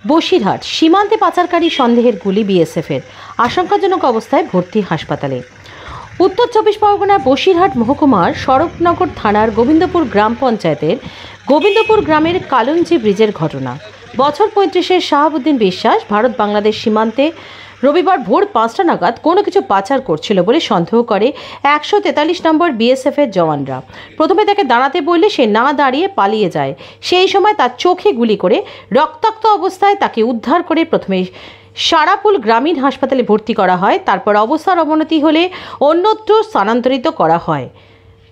বসিরহাট সীমান্তে পাচারকারী সন্দেহের গুলি বিএসএফের, আশঙ্কাজনক অবস্থায় ভর্তি হাসপাতালে। উত্তর 24 পরগনার বসিরহাট মহকুমার শরৎনগর থানার গোবিন্দপুর গ্রাম পঞ্চায়েতের গোবিন্দপুর গ্রামের কালঞ্জি ব্রিজের ঘটনা। বছর 35-এর শাহাবুদ্দিন বিশ্বাস ভারত বাংলাদেশ সীমান্তে রবিবার ভোর 5টা নাগাদ কোনো কিছু পাচার করছিল বলে সন্দেহ করে 143 নম্বর বিএসএফের জওয়ানরা। প্রথমে তাকে দাঁড়াতে বললে সে না দাঁড়িয়ে পালিয়ে যায়। সেই সময় তার চোখে গুলি করে রক্তাক্ত অবস্থায় তাকে উদ্ধার করে প্রথমে সারাপুল গ্রামীণ হাসপাতালে ভর্তি করা হয়। তারপর অবস্থার অবনতি হলে অন্যত্র স্থানান্তরিত করা হয়।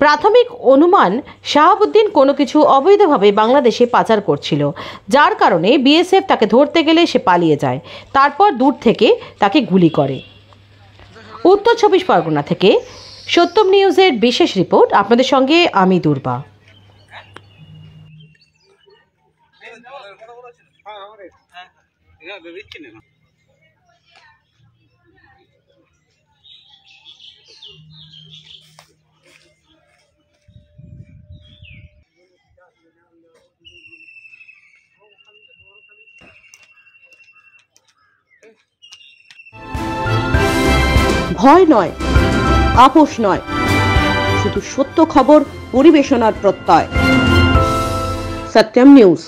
প্রাথমিক অনুমান, শাহাবুদ্দিন কোনো কিছু অবৈধভাবে বাংলাদেশে পাচার করছিল, যার কারণে বিএসএফ তাকে ধরতে গেলে সে পালিয়ে যায়। তারপর দূর থেকে তাকে গুলি করে। উত্তর 24 পরগনা থেকে সত্যম নিউজের বিশেষ রিপোর্ট। আপনাদের সঙ্গে আমি দুর্বা। ভয় নয়, আপোষ নয়, শুধু সত্য খবর পরিবেশনার প্রত্যয়। সত্যম নিউজ।